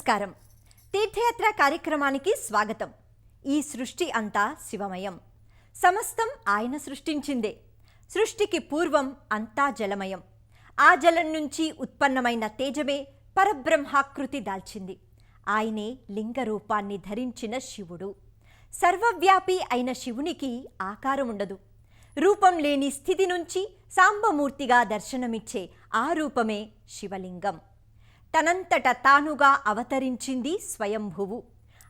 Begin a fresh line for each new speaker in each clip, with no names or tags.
నమస్కారం. తీర్థయాత్ర కార్యక్రమానికి స్వాగతం. ఈ సృష్టి అంతా శివమయం. సమస్తం ఆయన సృష్టించిందే. సృష్టికి పూర్వం అంతా జలమయం. ఆ జలం నుంచి ఉత్పన్నమైన తేజమే పరబ్రహ్మాకృతి దాల్చింది. ఆయనే లింగ రూపాన్ని ధరించిన శివుడు. సర్వవ్యాపి అయిన శివునికి ఆకారం ఉండదు. రూపం లేని స్థితి నుంచి సాంబమూర్తిగా దర్శనమిచ్చే ఆ రూపమే శివలింగం. తనంతట తానుగా అవతరించింది స్వయంభువు.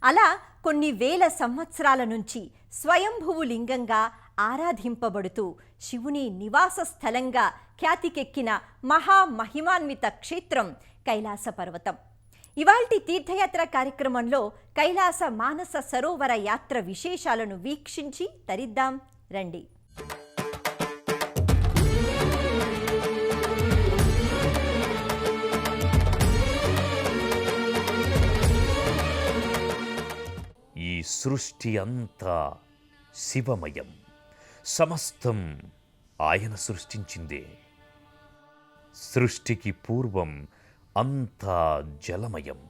అలా కొన్ని వేల సంవత్సరాల నుంచి స్వయంభువు లింగంగా ఆరాధింపబడుతూ శివుని నివాస స్థలంగా ఖ్యాతికెక్కిన మహామహిమాన్విత క్షేత్రం కైలాస పర్వతం. ఇవాల్టి తీర్థయాత్ర కార్యక్రమంలో కైలాస మానస సరోవర యాత్ర విశేషాలను వీక్షించి తరిద్దాం రండి.
ఈ సృష్టి అంతా శివమయం. సమస్తం ఆయన సృష్టించిందే. సృష్టికి పూర్వం అంతా జలమయం.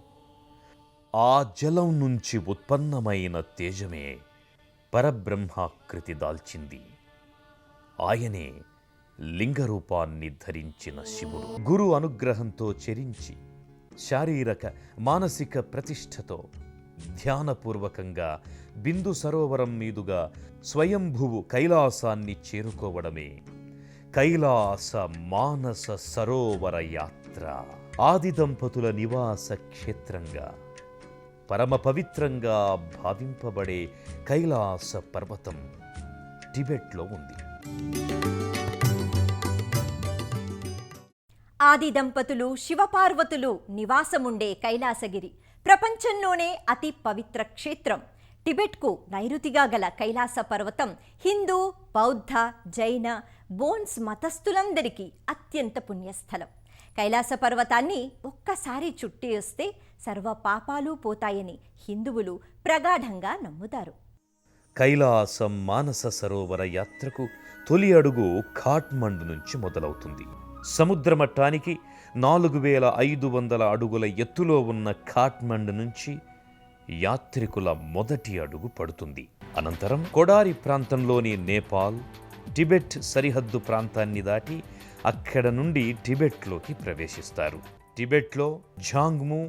ఆ జలం నుంచి ఉత్పన్నమైన తేజమే పరబ్రహ్మాకృతి దాల్చింది. ఆయనే లింగరూపాన్ని ధరించిన శివుడు. గురు అనుగ్రహంతో చెరించి శారీరక మానసిక ప్రతిష్టతో ధ్యానపూర్వకంగా బిందు సరోవరం మీదుగా స్వయంభువు కైలాసాన్ని చేరుకోవడమే కైలాస మానస సరోవర యాత్ర. ఆది దంపతుల నివాస క్షేత్రంగా పరమ పవిత్రంగా భావింపబడే కైలాస పర్వతం టిబెట్లో ఉంది.
ఆది దంపతులు శివపార్వతులు నివాసముండే కైలాసగిరి ప్రపంచంలోనే అతి పవిత్ర క్షేత్రం. టిబెట్కు నైరుతిగా గల కైలాస పర్వతం హిందూ, బౌద్ధ, జైన, బోన్స్ మతస్థులందరికీ అత్యంత పుణ్యస్థలం. కైలాస పర్వతాన్ని ఒక్కసారి చుట్టి వస్తే సర్వ పాపాలు పోతాయని హిందువులు ప్రగాఢంగా నమ్ముతారు.
కైలాసం మానస సరోవర యాత్రకు తొలి అడుగు ఖాట్మండు నుంచి మొదలవుతుంది. సముద్ర మట్టానికి 4500 అడుగుల ఎత్తులో ఉన్న ఖాట్మండు నుంచి యాత్రికుల మొదటి అడుగు పడుతుంది. అనంతరం కొడారి ప్రాంతంలోని నేపాల్, టిబెట్ సరిహద్దు ప్రాంతాన్ని దాటి అక్కడ నుండి టిబెట్లోకి ప్రవేశిస్తారు. టిబెట్లో ఝాంగ్ము,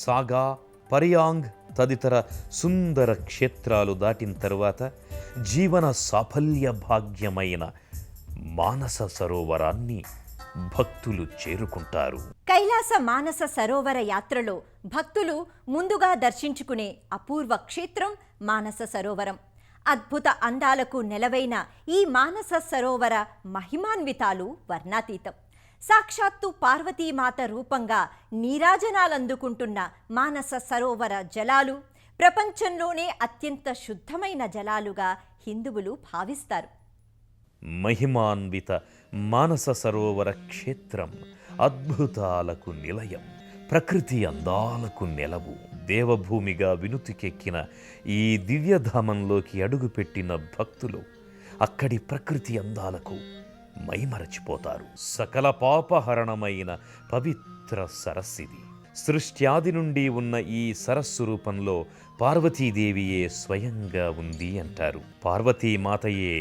సాగా, పరియాంగ్ తదితర సుందర క్షేత్రాలు దాటిన తరువాత జీవన సాఫల్య భాగ్యమైన మానస సరోవరాన్ని భక్తులు చేరుకుంటారు.
కైలాస మానస సరోవర యాత్రలో భక్తులు ముందుగా దర్శించుకునే అపూర్వ క్షేత్రం మానస సరోవరం. అద్భుత అందాలకు నెలవైన ఈ మానస సరోవర మహిమాన్వితాలు వర్ణాతీతం. సాక్షాత్తు పార్వతీమాత రూపంగా నీరాజనాలందుకుంటున్న మానస సరోవర జలాలు ప్రపంచంలోనే అత్యంత శుద్ధమైన జలాలుగా హిందువులు భావిస్తారు.
మహిమాన్విత మానస సరోవర క్షేత్రం అద్భుతాలకు నిలయం, ప్రకృతి అందాలకు నెలవు. దేవభూమిగా వినుతికెక్కిన ఈ దివ్యధామంలోకి అడుగుపెట్టిన భక్తులు అక్కడి ప్రకృతి అందాలకు మైమరచిపోతారు. సకల పాపహరణమైన పవిత్ర సరస్సిది. సృష్ట్యాది నుండి ఉన్న ఈ సరస్సు రూపంలో పార్వతీదేవియే స్వయంగా ఉంది అంటారు. పార్వతీమాతయే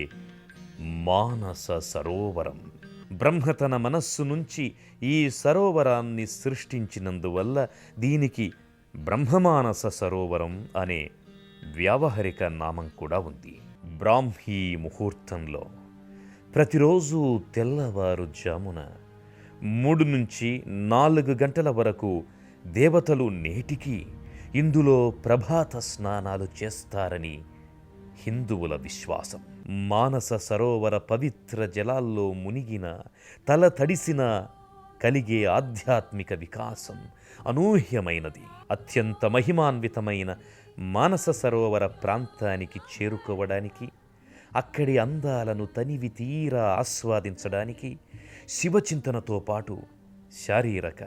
మానస సరోవరం. బ్రహ్మ తన మనస్సు నుంచి ఈ సరోవరాన్ని సృష్టించినందువల్ల దీనికి బ్రహ్మమానస సరోవరం అనే వ్యావహారిక నామం కూడా ఉంది. బ్రాహ్మీ ముహూర్తంలో ప్రతిరోజు తెల్లవారుజామున 3 నుంచి 4 గంటల వరకు దేవతలు నేటికి ఇందులో ప్రభాత స్నానాలు చేస్తారని హిందువుల విశ్వాసం. మానస సరోవర పవిత్ర జలాల్లో మునిగిన, తల తడిసిన కలిగే ఆధ్యాత్మిక వికాసం అనూహ్యమైనది. అత్యంత మహిమాన్వితమైన మానస సరోవర ప్రాంతానికి చేరుకోవడానికి, అక్కడి అందాలను తనివి తీరా ఆస్వాదించడానికి శివచింతనతో పాటు శారీరక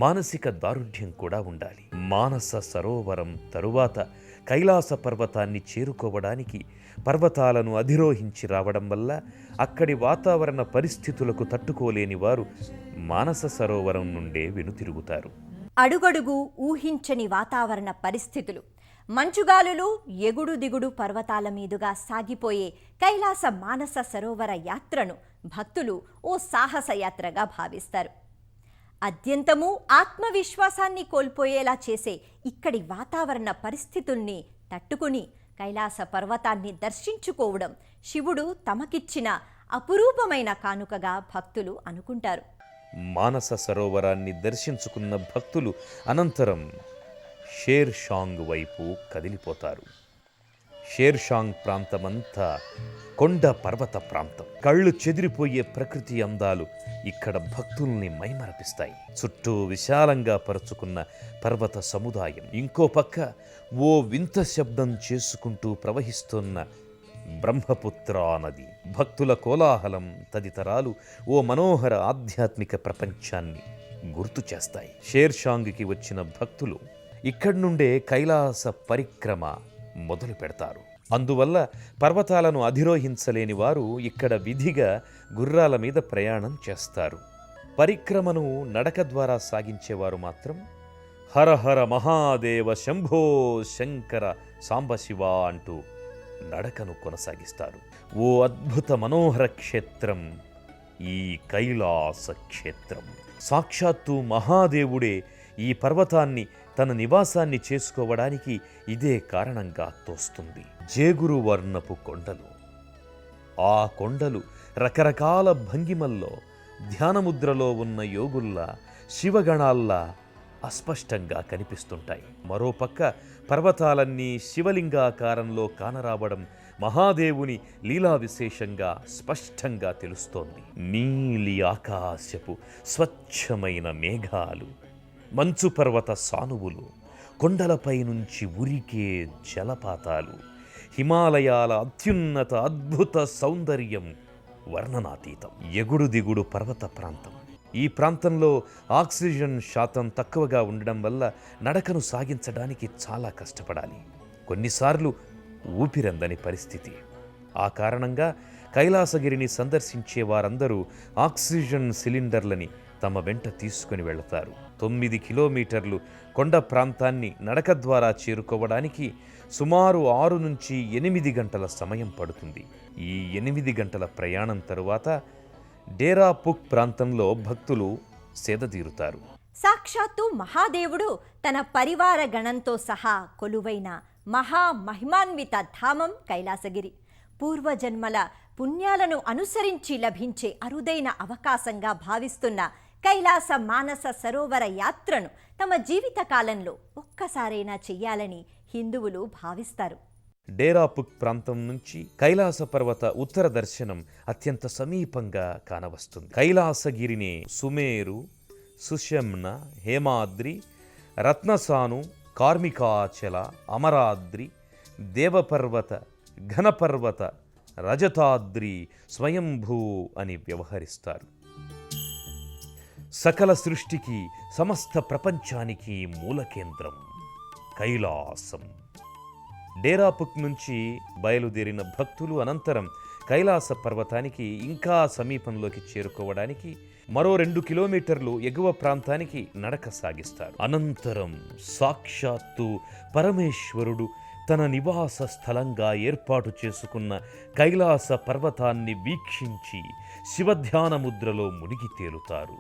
మానసిక దారుఢ్యం కూడా ఉండాలి. మానస సరోవరం తరువాత కైలాస పర్వతాన్ని చేరుకోవడానికి పర్వతాలను అధిరోహించి రావడం వల్ల అక్కడి వాతావరణ పరిస్థితులకు తట్టుకోలేని వారు మానస సరోవరం నుండే వెనుతిరుగుతారు.
అడుగడుగు ఊహించని వాతావరణ పరిస్థితులు, మంచుగాలులు, ఎగుడు దిగుడు పర్వతాల మీదుగా సాగిపోయే కైలాస మానస సరోవర యాత్రను భక్తులు ఓ సాహస యాత్రగా భావిస్తారు. అత్యంతము ఆత్మవిశ్వాసాన్ని కోల్పోయేలా చేసే ఇక్కడి వాతావరణ పరిస్థితుల్ని తట్టుకుని కైలాస పర్వతాన్ని దర్శించుకోవడం శివుడు తమకిచ్చిన అపురూపమైన కానుకగా భక్తులు అనుకుంటారు.
మానస సరోవరాన్ని దర్శించుకున్న భక్తులు అనంతరం షేర్ షాంగ్ వైపు కదిలిపోతారు. షేర్ షాంగ్ ప్రాంతమంతా కొండ పర్వత ప్రాంతం. కళ్ళు చెదిరిపోయే ప్రకృతి అందాలు ఇక్కడ భక్తుల్ని మైమరపిస్తాయి. చుట్టూ విశాలంగా పరుచుకున్న పర్వత సముదాయం, ఇంకో పక్క ఓ వింత శబ్దం చేసుకుంటూ ప్రవహిస్తున్న బ్రహ్మపుత్ర నది, భక్తుల కోలాహలం తదితరాలు ఓ మనోహర ఆధ్యాత్మిక ప్రపంచాన్ని గుర్తు చేస్తాయి. షేర్ షాంగ్కి వచ్చిన భక్తులు ఇక్కడి నుండే కైలాస పరిక్రమ మొదలు పెడతారు. అందువల్ల పర్వతాలను అధిరోహించలేని వారు ఇక్కడ విధిగా గుర్రాల మీద ప్రయాణం చేస్తారు. పరిక్రమను నడక ద్వారా సాగించేవారు మాత్రం హర హర మహాదేవ శంభో శంకర సాంబశివ అంటూ నడకను కొనసాగిస్తారు. ఓ అద్భుత మనోహర క్షేత్రం ఈ కైలాస క్షేత్రం. సాక్షాత్తు మహాదేవుడే ఈ పర్వతాన్ని తన నివాసాన్ని చేసుకోవడానికి ఇదే కారణంగా తోస్తుంది. జేగురు వర్ణపు కొండలు. ఆ కొండలు రకరకాల భంగిమల్లో ధ్యానముద్రలో ఉన్న యోగుల్లా, శివగణాల్లా అస్పష్టంగా కనిపిస్తుంటాయి. మరోపక్క పర్వతాలన్నీ శివలింగాకారంలో కానరావడం మహాదేవుని లీలా విశేషంగా స్పష్టంగా తెలుస్తోంది. నీలి ఆకాశపు స్వచ్ఛమైన మేఘాలు, మంచు పర్వత సానువులు, కొండలపై నుంచి ఉరికే జలపాతాలు, హిమాలయాల అత్యున్నత అద్భుత సౌందర్యం వర్ణనాతీతం. ఎగుడు దిగుడు పర్వత ప్రాంతం. ఈ ప్రాంతంలో ఆక్సిజన్ శాతం తక్కువగా ఉండడం వల్ల నడకను సాగించడానికి చాలా కష్టపడాలి. కొన్నిసార్లు ఊపిరందని పరిస్థితి. ఆ కారణంగా కైలాసగిరిని సందర్శించే వారందరూ ఆక్సిజన్ సిలిండర్లని తమ వెంట తీసుకుని వెళతారు. 9 కిలోమీటర్లు కొండ ప్రాంతాన్ని నడక ద్వారా చేరుకోవడానికి సుమారు 6 నుంచి 8 గంటల సమయం పడుతుంది. ఈ 8 గంటల ప్రయాణం తరువాత డేరాపుక్ ప్రాంతంలో భక్తులు సేదతీరుతారు.
సాక్షాత్తు మహాదేవుడు తన పరివార గణంతో సహా కొలువైన మహామహిమాన్విత ధామం కైలాసగిరి. పూర్వజన్మల పుణ్యాలను అనుసరించి లభించే అరుదైన అవకాశంగా భావిస్తున్న కైలాస మానస సరోవర యాత్రను తమ జీవిత కాలంలో ఒక్కసారైనా చెయ్యాలని హిందువులు భావిస్తారు.
డేరాపుక్ ప్రాంతం నుంచి కైలాస పర్వత ఉత్తర దర్శనం అత్యంత సమీపంగా కానవస్తుంది. కైలాసగిరిని సుమేరు, సుషమ్న, హేమాద్రి, రత్నసాను, కార్మికాచల, అమరాద్రి, దేవపర్వత, ఘనపర్వత, రజతాద్రి, స్వయంభూ అని వ్యవహరిస్తారు. సకల సృష్టికి, సమస్త ప్రపంచానికి మూల కేంద్రం కైలాసం. డేరాపుక్ నుంచి బయలుదేరిన భక్తులు అనంతరం కైలాస పర్వతానికి ఇంకా సమీపంలోకి చేరుకోవడానికి మరో 2 కిలోమీటర్లు ఎగువ ప్రాంతానికి నడక సాగిస్తారు. అనంతరం సాక్షాత్తు పరమేశ్వరుడు తన నివాస స్థలంగా ఏర్పాటు చేసుకున్న కైలాస పర్వతాన్ని వీక్షించి శివధ్యాన ముద్రలో మునిగి తేలుతారు.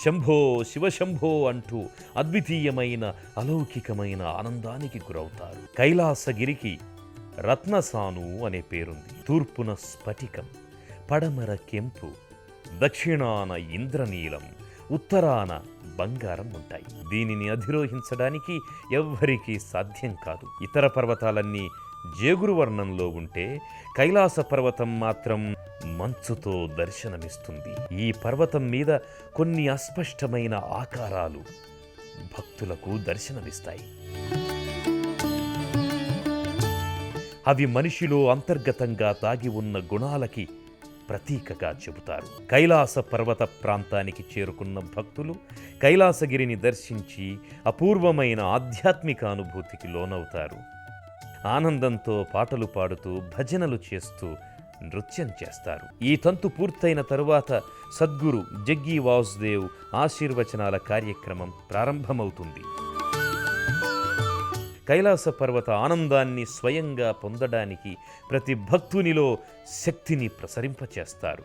శంభో శివశంభో అంటూ అద్వితీయమైన అలౌకికమైన ఆనందానికి గురవుతారు. కైలాసగిరికి రత్నసాను అనే పేరుంది. తూర్పున స్ఫటికం, పడమర కెంపు, దక్షిణాన ఇంద్రనీలం, ఉత్తరాన బంగారం ఉంటాయి. దీనిని అధిరోహించడానికి ఎవ్వరికీ సాధ్యం కాదు. ఇతర పర్వతాలన్నీ జేగురు వర్ణంలో ఉంటే కైలాస పర్వతం మాత్రం మంచుతో దర్శనమిస్తుంది. ఈ పర్వతం మీద కొన్ని అస్పష్టమైన ఆకారాలు భక్తులకు దర్శనమిస్తాయి. అవి మనిషిలో అంతర్గతంగా దాగి ఉన్న గుణాలకి ప్రతీకగా చెబుతారు. కైలాస పర్వత ప్రాంతానికి చేరుకున్న భక్తులు కైలాసగిరిని దర్శించి అపూర్వమైన ఆధ్యాత్మిక అనుభూతికి లోనవుతారు. ఆనందంతో పాటలు పాడుతూ భజనలు చేస్తూ నృత్యం చేస్తారు. ఈ తంతు పూర్తయిన తరువాత సద్గురు జగ్గి వాసుదేవ్ ఆశీర్వచనాల కార్యక్రమం ప్రారంభమవుతుంది. కైలాస పర్వత ఆనందాన్ని స్వయంగా పొందడానికి ప్రతి భక్తునిలో శక్తిని ప్రసరింపచేస్తారు.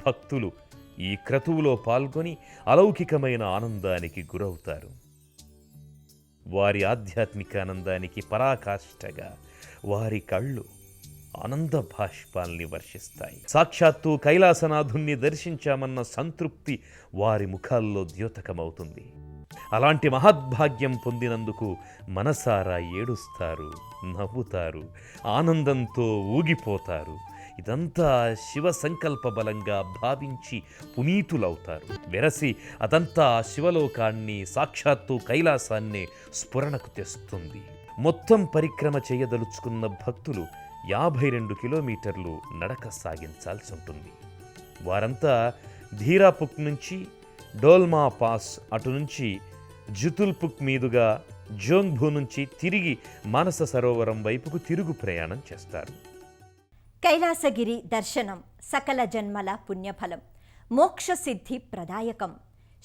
భక్తులు ఈ క్రతువులో పాల్గొని అలౌకికమైన ఆనందానికి గురవుతారు. వారి ఆధ్యాత్మిక ఆనందానికి పరాకాష్ఠగా వారి కళ్ళు ఆనంద భాష్పాల్ని వర్షిస్తాయి. సాక్షాత్తు కైలాసనాథుణ్ణి దర్శించామన్న సంతృప్తి వారి ముఖాల్లో ద్యోతకమవుతుంది. అలాంటి మహద్భాగ్యం పొందినందుకు మనసారా ఏడుస్తారు, నవ్వుతారు, ఆనందంతో ఊగిపోతారు. ఇదంతా శివ సంకల్ప బలంగా భావించి పునీతులవుతారు. వెరసి అదంతా శివలోకాన్ని, సాక్షాత్తు కైలాసాన్నే స్ఫురణకు తెస్తుంది. మొత్తం పరిక్రమ చేయదలుచుకున్న భక్తులు 52 కిలోమీటర్లు నడక సాగించాల్సి ఉంటుంది. వారంతా ధీరాపుక్ నుంచి డోల్మా పాస్, అటు నుంచి జుతుల్పుక్ మీదుగా జోంగ్భూ నుంచి తిరిగి మానస సరోవరం వైపుకు తిరుగు ప్రయాణం చేస్తారు.
కైలాసగిరి దర్శనం సకల జన్మల పుణ్యఫలం, మోక్షసిద్ధి ప్రదాయకం.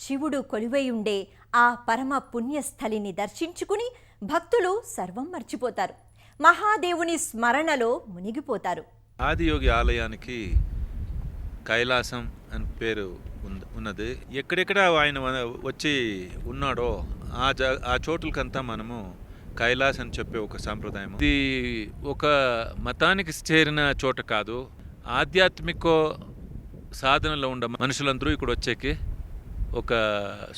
శివుడు కొలువై ఉండే ఆ పరమ పుణ్యస్థలిని దర్శించుకుని భక్తులు సర్వం మర్చిపోతారు. మహాదేవుని స్మరణలో మునిగిపోతారు.
ఆదియోగి ఆలయానికి కైలాసం అని పేరు ఉన్నది. ఎక్కడెక్కడ ఆయన వచ్చి ఉన్నాడో ఆ చోట్లకంతా మనము కైలాస్ అని చెప్పే ఒక సాంప్రదాయం. ఇది ఒక మతానికి చేరిన చోట కాదు, ఆధ్యాత్మిక సాధనలో ఉండే మనుషులందరూ ఇక్కడ వచ్చేకి ఒక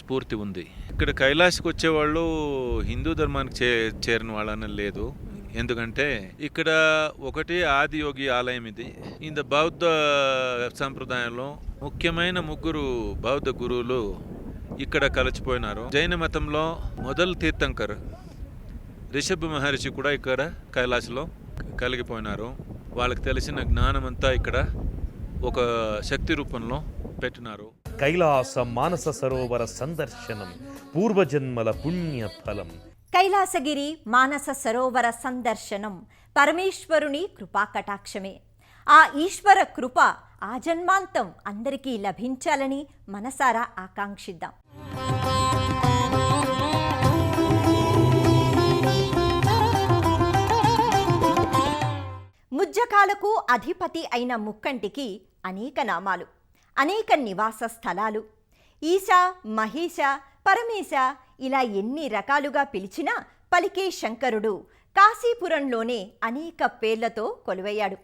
స్ఫూర్తి ఉంది. ఇక్కడ కైలాస్కి వచ్చేవాళ్ళు హిందూ ధర్మానికి చేరిన వాళ్ళని లేదు. ఎందుకంటే ఇక్కడ ఒకటి ఆదియోగి ఆలయం ఇది. ఇంత బౌద్ధ సంప్రదాయంలో ముఖ్యమైన 3 బౌద్ధ గురువులు ఇక్కడ కలిసిపోయినారు. జైన మతంలో మొదలు తీర్థంకర్ రిషభ్ మహర్షి కూడా ఇక్కడ కైలాసలో కలిగిపోయినారు. వాళ్ళకి తెలిసిన జ్ఞానం అంతా ఇక్కడ ఒక శక్తి రూపంలో పెట్టినారు.
కైలాస మానస సరోవర సందర్శనం పూర్వజన్మల పుణ్య ఫలం.
కైలాసగిరి మానస సరోవర సందర్శనం పరమేశ్వరుని కృపాకటాక్షమే. ఆ ఈశ్వర కృప ఆజన్మాంతం అందరికీ లభించాలని మనసారా ఆకాంక్షిద్దాం. ముజ్జకాలకు అధిపతి అయిన ముక్కంటికి అనేక నామాలు, అనేక నివాస స్థలాలు. ఈశ, మహేశ, పరమేశ ఇలా ఎన్ని రకాలుగా పిలిచినా పలికే శంకరుడు కాశీపురంలోనే అనేక పేర్లతో కొలువయ్యాడు.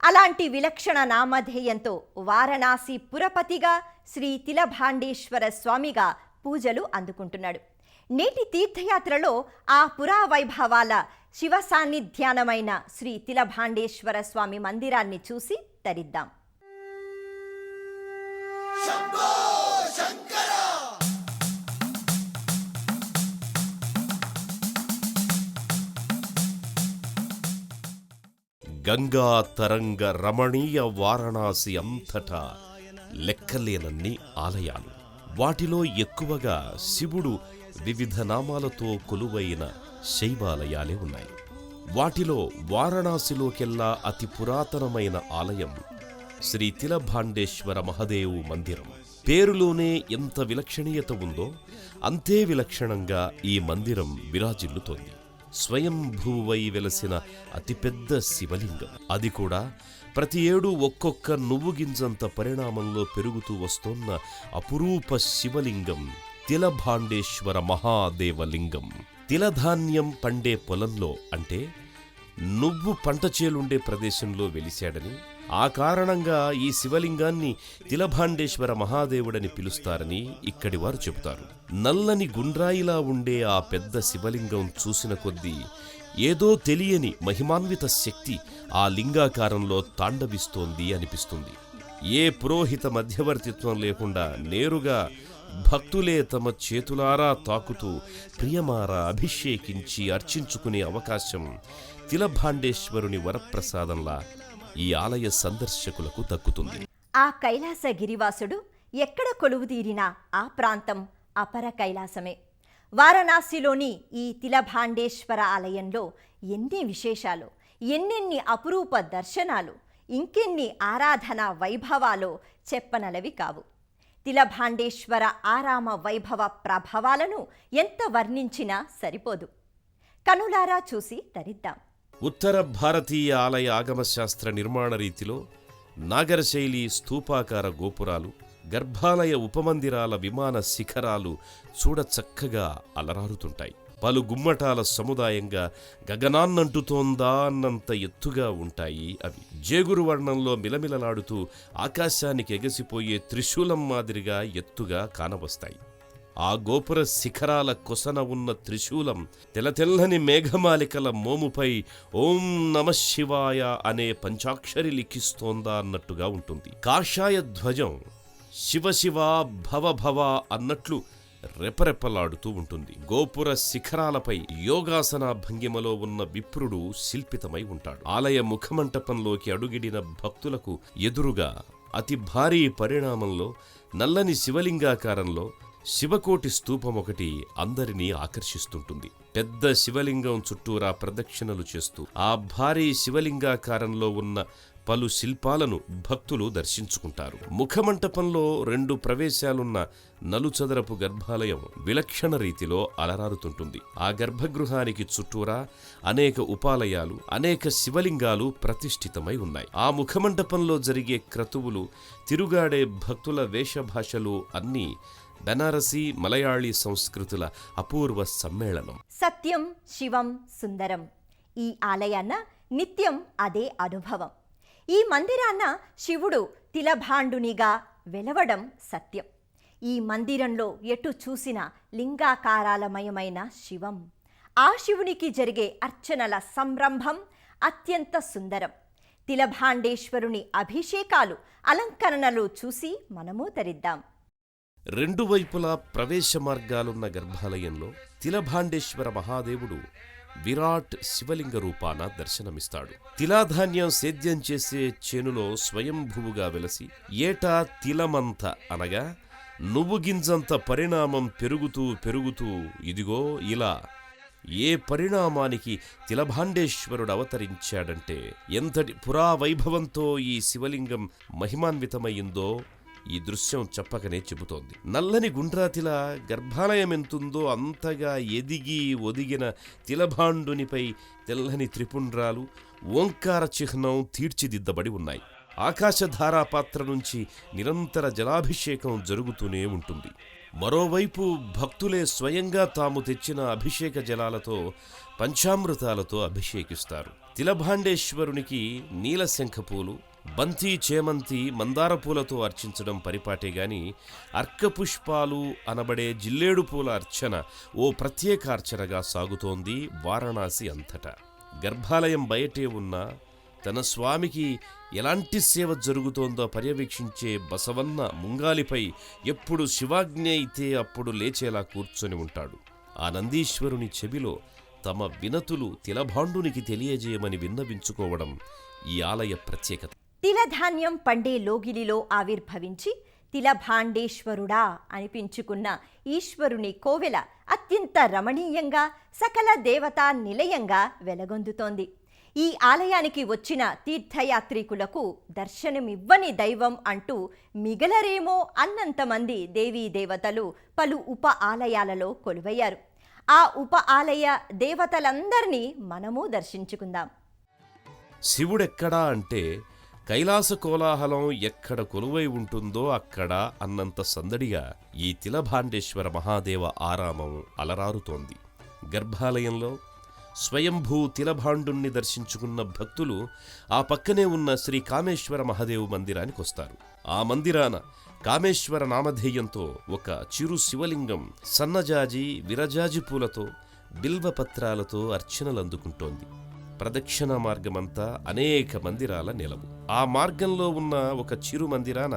అలాంటి విలక్షణ నామధేయంతో వారణాసి పురపతిగా శ్రీ తిలభాండేశ్వర స్వామిగా పూజలు అందుకుంటున్నాడు. నేటి తీర్థయాత్రలో ఆ పురావైభవాల శివ సాన్నిధ్యానమైన శ్రీ తిలభాండేశ్వర స్వామి మందిరాన్ని చూసి తరిద్దాం.
గంగా తరంగ రమణీయ వారణాసి అంతటా లెక్కలేనన్ని ఆలయాలు. వాటిలో ఎక్కువగా శివుడు వివిధ నామాలతో కొలువైన శైవాలయాలే ఉన్నాయి. వాటిలో వారణాసిలోకెల్లా అతి పురాతనమైన ఆలయం శ్రీ తిలభాండేశ్వర మహాదేవు మందిరం. పేరులోనే ఎంత విలక్షణీయత ఉందో అంతే విలక్షణంగా ఈ మందిరం విరాజిల్లుతోంది. స్వయంభూవై వెలసిన అతిపెద్ద శివలింగం. అది కూడా ప్రతి ఏడూ ఒక్కొక్క నువ్వుగింజంత పరిణామంలో పెరుగుతూ వస్తోన్న అపురూప శివలింగం తిలభాండేశ్వర మహాదేవలింగం. తిలధాన్యం పండే పొలంలో, అంటే నువ్వు పంట చేలుండే ప్రదేశంలో వెలిశాడని, ఆ కారణంగా ఈ శివలింగాన్ని తిలభాండేశ్వర మహాదేవుడని పిలుస్తారని ఇక్కడి వారు చెబుతారు. నల్లని గుండ్రాయిలా ఉండే ఆ పెద్ద శివలింగం చూసిన కొద్దీ ఏదో తెలియని మహిమాన్విత శక్తి ఆ లింగాకారంలో తాండవిస్తోంది అనిపిస్తుంది. ఏ పురోహిత మధ్యవర్తిత్వం లేకుండా నేరుగా భక్తులే తమ చేతులారా తాకుతూ ప్రియమారా అభిషేకించి అర్చించుకునే అవకాశం తిలభాండేశ్వరుని వరప్రసాదంలా ఈ ఆలయ సందర్శకులకు దక్కుతుంది.
ఆ కైలాస గిరివాసుడు ఎక్కడ కొలువుదీరినా ఆ ప్రాంతం అపర కైలాసమే. వారణాసిలోని ఈ తిలభాండేశ్వర ఆలయంలో ఎన్ని విశేషాలు, ఎన్నెన్ని అపురూప దర్శనాలు. ఇంకెన్ని ఆరాధన వైభవాలో చెప్పనలవి కావు. తిలభాండేశ్వర ఆరామ వైభవ ప్రభావాలను ఎంత వర్ణించినా సరిపోదు. కనులారా చూసి తరిద్దాం.
ఉత్తర భారతీయ ఆలయ ఆగమశాస్త్ర నిర్మాణ రీతిలో నాగరశైలి స్తూపాకార గోపురాలు, గర్భాలయ ఉపమందిరాల విమాన శిఖరాలు చూడచక్కగా అలరారుతుంటాయి. పలు గుమ్మటాల సముదాయంగా గగనాన్నంటుతోందా అన్నంత ఎత్తుగా ఉంటాయి అవి. జేగురు వర్ణంలో మిలమిలలాడుతూ ఆకాశానికి ఎగసిపోయే త్రిశూలం మాదిరిగా ఎత్తుగా కానవస్తాయి. ఆ గోపుర శిఖరాల కొసన ఉన్న త్రిశూలం తెల్లతెల్లని మేఘమాలికల మోముపై ఓం నమఃశివాయ అనే పంచాక్షరి లిఖిస్తోందా అన్నట్టుగా ఉంటుంది. కాషాయ ధ్వజం శివశివ భవభవ అన్నట్లు రెపరెపలాడుతూ ఉంటుంది. గోపుర శిఖరాలపై యోగాసన భంగిమలో ఉన్న విప్రుడు శిల్పితమై ఉంటాడు. ఆలయ ముఖమంటపంలోకి అడుగిడిన భక్తులకు ఎదురుగా అతి భారీ పరిణామంలో నల్లని శివలింగాకారంలో శివకోటి స్తూపం ఒకటి అందరినీ ఆకర్షిస్తుంటుంది. పెద్ద శివలింగం చుట్టూరా ప్రదక్షిణలు చేస్తూ ఆ భారీ శివలింగాకారంలో ఉన్న పలు శిల్పాలను భక్తులు దర్శించుకుంటారు. ముఖమంటపంలో 2 ప్రవేశాలున్న నలుచదరపు గర్భాలయం విలక్షణ రీతిలో అలరారుతుంటుంది. ఆ గర్భగృహానికి చుట్టూరా అనేక ఉపాలయాలు, అనేక శివలింగాలు ప్రతిష్ఠితమై ఉన్నాయి. ఆ ముఖమంటపంలో జరిగే క్రతువులు, తిరుగాడే భక్తుల వేషభాషలు అన్నీ బెనారసీ మలయాళీ సంస్కృతుల అపూర్వ సమ్మేళనం.
సత్యం శివం సుందరం. ఈ ఆలయాన్న నిత్యం అదే అనుభవం. ఈ మందిరాన్న శివుడు తిలభాండునిగా వెలవడం సత్యం. ఈ మందిరంలో ఎటు చూసిన లింగాకారాలమయమైన శివం. ఆ శివునికి జరిగే అర్చనల సంరంభం అత్యంత సుందరం. తిలభాండేశ్వరుని అభిషేకాలు, అలంకరణలు చూసి మనము తరిద్దాం.
2 వైపులా ప్రవేశ మార్గాలున్న గర్భాలయంలో తిలభాండేశ్వర మహాదేవుడు విరాట్ శివలింగ రూపాన దర్శనమిస్తాడు. తిలాధాన్యం సేద్యం చేసే చేనులో స్వయంభువుగా వెలసి ఏటా తిలమంత అనగా నువ్వు గింజంత పరిణామం పెరుగుతూ పెరుగుతూ ఇదిగో ఇలా ఏ పరిణామానికి తిలభాండేశ్వరుడు అవతరించాడంటే ఎంతటి పురావైభవంతో ఈ శివలింగం మహిమాన్వితమయ్యిందో ఈ దృశ్యం చెప్పకనే చెబుతోంది. నల్లని గుండ్రాతిల గర్భాలయమెంతుందో అంతగా ఎదిగి ఒదిగిన తిలభాండునిపై తెల్లని త్రిపుండ్రాలు, ఓంకార చిహ్నం తీర్చిదిద్దబడి ఉన్నాయి. ఆకాశధారాపాత్ర నుంచి నిరంతర జలాభిషేకం జరుగుతూనే ఉంటుంది. మరోవైపు భక్తులే స్వయంగా తాము తెచ్చిన అభిషేక జలాలతో, పంచామృతాలతో అభిషేకిస్తారు. తిలభాండేశ్వరునికి నీలశంఖపూలు, బంతి, చేమంతి, మందార పూలతో అర్చించడం పరిపాటేగాని అర్కపుష్పాలు అనబడే జిల్లేడు పూల అర్చన ఓ ప్రత్యేక అర్చనగా సాగుతోంది వారణాసి అంతటా. గర్భాలయం బయటే ఉన్న తన స్వామికి ఎలాంటి సేవ జరుగుతోందో పర్యవేక్షించే బసవన్న ముంగాలిపై ఎప్పుడు శివాజ్ఞ అయితే అప్పుడు లేచేలా కూర్చొని ఉంటాడు. ఆ నందీశ్వరుని చెవిలో తమ వినతులు తిలభాండునికి తెలియజేయమని విన్నవించుకోవడం ఈ ఆలయ ప్రత్యేకత.
తిలధాన్యం పండే లోగిలిలో ఆవిర్భవించి తిలభాండేశ్వరుడా అనిపించుకున్న ఈశ్వరుని కోవెల అత్యంత రమణీయంగా, సకల దేవతా నిలయంగా వెలగొందుతోంది. ఈ ఆలయానికి వచ్చిన తీర్థయాత్రికులకు దర్శనమివ్వని దైవం అంటూ మిగలరేమో అన్నంతమంది దేవీ దేవతలు పలు ఉప ఆలయాలలో కొలువయ్యారు. ఆ ఉప ఆలయ దేవతలందరినీ మనము దర్శించుకుందాం.
శివుడెక్కడా అంటే కైలాస కోలాహలం ఎక్కడ కొలువై ఉంటుందో అక్కడ అన్నంత సందడిగా ఈ తిలభాండేశ్వర మహాదేవ ఆరామం అలరారుతోంది. గర్భాలయంలో స్వయంభూ తిలభాండుణ్ణి దర్శించుకున్న భక్తులు ఆ పక్కనే ఉన్న శ్రీ కామేశ్వర మహాదేవు మందిరానికొస్తారు. ఆ మందిరాన కామేశ్వర నామధేయంతో ఒక చిరు శివలింగం సన్నజాజి, విరజాజి పూలతో, బిల్వపత్రాలతో అర్చనలందుకుంటోంది. ప్రదక్షిణ మార్గమంతా అనేక మందిరాల నిలవు. ఆ మార్గంలో ఉన్న ఒక చిరు మందిరాన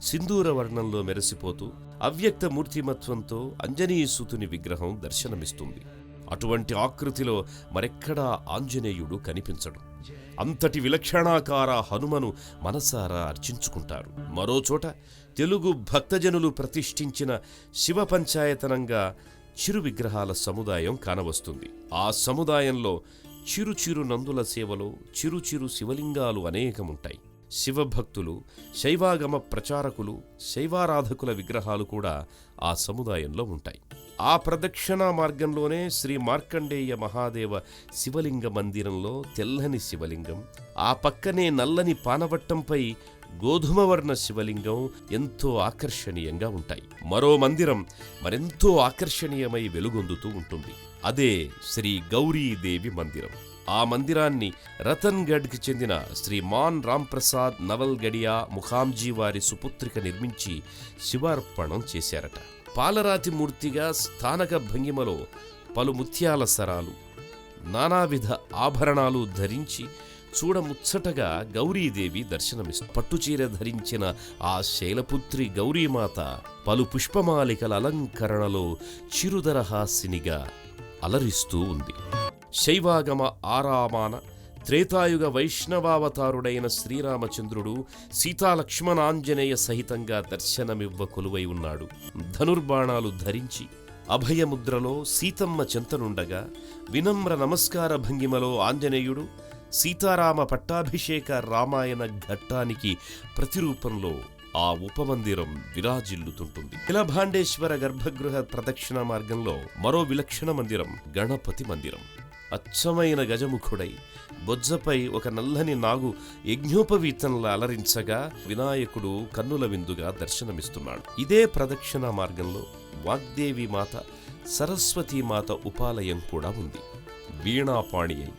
సింధూర వర్ణంలో మెరిసిపోతూ అవ్యక్త మూర్తిమత్వంతో అంజనీసుతుని విగ్రహం దర్శనమిస్తుంది. అటువంటి ఆకృతిలో మరెక్కడా ఆంజనేయుడు కనిపించడు. అంతటి విలక్షణాకార హనుమను మనసారా అర్చించుకుంటారు. మరోచోట తెలుగు భక్తజనులు ప్రతిష్ఠించిన శివ పంచాయతనంగా చిరు విగ్రహాల సముదాయం కానవస్తుంది. ఆ సముదాయంలో చిరు చిరు నందుల సేవలో చిరు చిరు శివలింగాలు అనేకముంటాయి. శివభక్తులు, శైవాగమ ప్రచారకులు, శైవారాధకుల విగ్రహాలు కూడా ఆ సముదాయంలో ఉంటాయి. ఆ ప్రదక్షిణా మార్గంలోనే శ్రీ మార్కండేయ మహాదేవ శివలింగ మందిరంలో తెల్లని శివలింగం, ఆ పక్కనే నల్లని పానవట్టంపై గోధుమవర్ణ శివలింగం ఎంతో ఆకర్షణీయంగా ఉంటాయి. మరో మందిరం మరెంతో ఆకర్షణీయమై వెలుగొందుతూ ఉంటుంది. అదే శ్రీ గౌరీదేవి మందిరం. ఆ మందిరాన్ని రతన్గఢ్కి చెందిన శ్రీ మాన్ రాంప్రసాద్ నవల్గడియా ముఖాంజీ వారి సుపుత్రిక నిర్మించి శివార్పణం చేశారట. పాలరాతి మూర్తిగా స్థానక భంగిమలో పలు ముత్యాల సరాలు, నానావిధ ఆభరణాలు ధరించి చూడముచ్చటగా గౌరీదేవి దర్శనమిస్తుంది. పట్టుచీర ధరించిన ఆ శైలపుత్రి గౌరీమాత పలు పుష్పమాలికల అలంకరణలో చిరుదరహాసినిగా అలరిస్తూ ఉంది. శైవాగమ ఆరామాన త్రేతాయుగ వైష్ణవావతారుడైన శ్రీరామచంద్రుడు సీతాలక్ష్మణాంజనేయ సహితంగా దర్శనమివ్వ కొలువై ఉన్నాడు. ధనుర్బాణాలు ధరించి అభయముద్రలో సీతమ్మ చెంతనుండగా వినమ్ర నమస్కార భంగిమలో ఆంజనేయుడు సీతారామ పట్టాభిషేక రామాయణ ఘట్టానికి ప్రతిరూపంలో ఆ ఉపమందిరం విరాజిల్లుతుంటుంది. తిలభాండేశ్వర గర్భగృహ ప్రదక్షిణ మార్గంలో మరో విలక్షణ మందిరం గణపతి మందిరం. అచ్చమైన గజముఖుడై బొజ్జపై ఒక నల్లని నాగు యజ్ఞోపవీతంలా అలరించగా వినాయకుడు కన్నుల విందుగా దర్శనమిస్తున్నాడు. ఇదే ప్రదక్షిణ మార్గంలో వాగ్దేవి మాత, సరస్వతీమాత ఉపాలయం కూడా ఉంది. వీణాపాణి అయి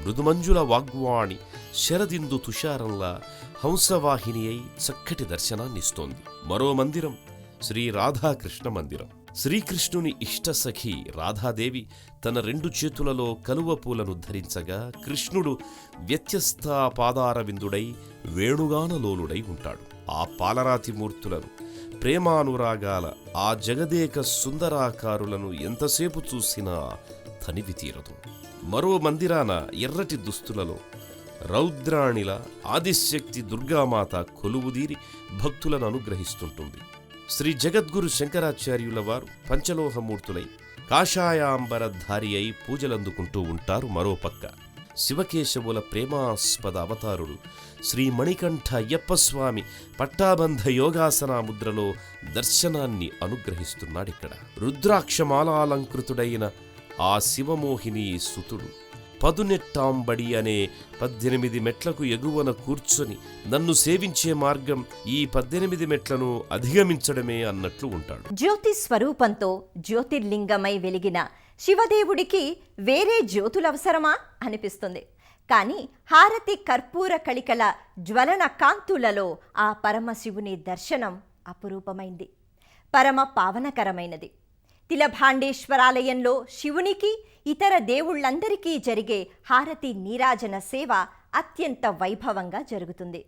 మృదుమంజుల వాగ్వాణి శరదిందు తుషారంలా హంసవాహిని అయి చక్కటి దర్శనాన్నిస్తోంది. మరో మందిరం శ్రీ రాధాకృష్ణ మందిరం. శ్రీకృష్ణుని ఇష్టసఖి రాధాదేవి తన 2 చేతులలో కలువ పూలను ధరించగా కృష్ణుడు వ్యత్యస్త పాదారవిందుడై వేణుగానలోలుడై ఉంటాడు. ఆ పాలరాతి మూర్తులను, ప్రేమానురాగాల ఆ జగదేక సుందరాకారులను ఎంతసేపు చూసినా తనివి తీరదు. మరో మందిరాన ఎర్రటి దుస్తులలో రౌద్రాణిల ఆదిశక్తి దుర్గామాత కొలువుదీరి భక్తులను అనుగ్రహిస్తుంటుంది. శ్రీ జగద్గురు శంకరాచార్యుల వారు పంచలోహమూర్తులై కాషాయాంబరధారి అయి పూజలందుకుంటూ ఉంటారు. మరోపక్క శివకేశవుల ప్రేమాస్పద అవతారుడు శ్రీ మణికంఠ అయ్యప్పస్వామి పట్టాబంధ యోగాసన ముద్రలో దర్శనాన్ని అనుగ్రహిస్తున్నాడిక్కడ. రుద్రాక్షమాలాలంకృతుడైన ఆ శివమోహిని సుతుడు పదునెట్టాంబడి అనే 18 మెట్లకు ఎగువన కూర్చొని నన్ను సేవించే మార్గం ఈ 18 మెట్లను అధిగమించడమే అన్నట్లు ఉంటాడు.
జ్యోతి స్వరూపంతో జ్యోతిర్లింగమై వెలిగిన శివదేవుడికి వేరే జ్యోతులవసరమా అనిపిస్తుంది. కానీ హారతి కర్పూర కళికల జ్వలన కాంతులలో ఆ పరమశివుని దర్శనం అపురూపమైంది, పరమ పావనకరమైనది. తిలభాండేశ్వరాలయంలో శివునికి, ఇతర దేవుళ్లందరికీ జరిగే హారతి నీరాజన సేవ అత్యంత వైభవంగా జరుగుతుంది.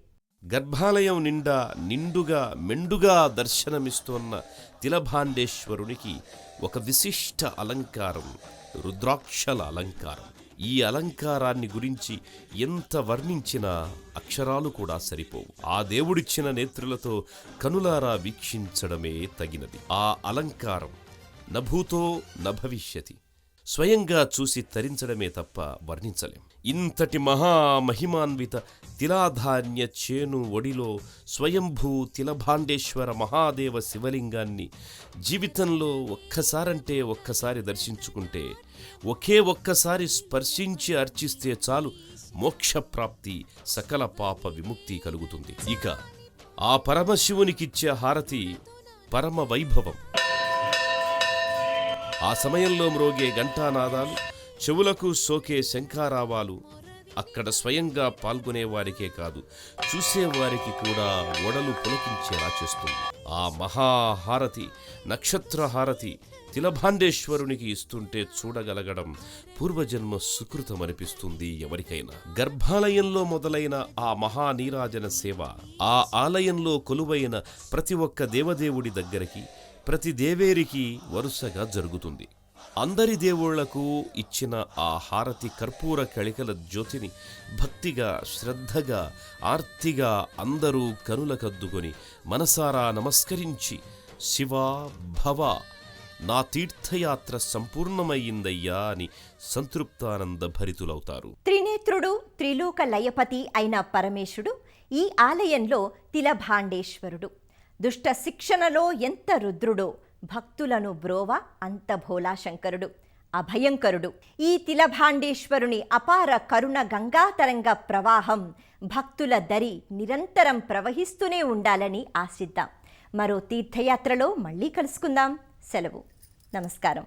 గర్భాలయం నిండా నిండుగా మెండుగా దర్శనమిస్తోన్న తిలభాండేశ్వరునికి ఒక విశిష్ట అలంకారం, రుద్రాక్షల అలంకారం. ఈ అలంకారాన్ని గురించి ఎంత వర్ణించినా అక్షరాలు కూడా సరిపోవు. ఆ దేవుడిచ్చిన నేత్రులతో కనులారా వీక్షించడమే తగినది. ఆ అలంకారం నభూతో నభవిష్యతి, స్వయంగా చూసి తరించడమే తప్ప వర్ణించలేం. ఇంతటి మహామహిమాన్విత తిలాధాన్య చేను ఒడిలో స్వయంభూ తిలభాండేశ్వర మహాదేవ శివలింగాన్ని జీవితంలో ఒక్కసారంటే ఒక్కసారి దర్శించుకుంటే, ఒకే ఒక్కసారి స్పర్శించి అర్చిస్తే చాలు మోక్షప్రాప్తి, సకల పాప విముక్తి కలుగుతుంది. ఇక ఆ పరమశివునికిచ్చే హారతి పరమ వైభవం. ఆ సమయంలో మ్రోగే ఘంటానాదాలు, చెవులకు సోకే శంఖారావాలు అక్కడ స్వయంగా పాల్గొనేవారికే కాదు, చూసేవారికి కూడా ఒడలు పులకించేలా చేస్తుంది. ఆ మహాహారతి, నక్షత్రహారతి తిలభాండేశ్వరునికి ఇస్తుంటే చూడగలగడం పూర్వజన్మ సుకృతమనిపిస్తుంది ఎవరికైనా. గర్భాలయంలో మొదలైన ఆ మహానీరాజన సేవ ఆ ఆలయంలో కొలువైన ప్రతి ఒక్క దేవదేవుడి దగ్గరికి, ప్రతి దేవేరికి వరుసగా జరుగుతుంది. అందరి దేవుళ్లకు ఇచ్చిన ఆ హారతి కర్పూర కళికల జ్యోతిని భక్తిగా, శ్రద్ధగా, ఆర్తిగా అందరూ కనులకద్దుకొని మనసారా నమస్కరించి, శివా భవ, నా తీర్థయాత్ర సంపూర్ణమయ్యిందయ్యా అని సంతృప్తానంద భరితులవుతారు.
త్రినేత్రుడు, త్రిలోక లయపతి అయిన పరమేశుడు ఈ ఆలయంలో తిలభాండేశ్వరుడు దుష్ట శిక్షణలో ఎంత రుద్రుడో, భక్తులను బ్రోవ అంత భోలాశంకరుడు, అభయంకరుడు. ఈ తిలభాండేశ్వరుని అపార కరుణ గంగాతరంగ ప్రవాహం భక్తుల దరి నిరంతరం ప్రవహిస్తూనే ఉండాలని ఆశిద్దాం. మరో తీర్థయాత్రలో మళ్ళీ కలుసుకుందాం. సెలవు. నమస్కారం.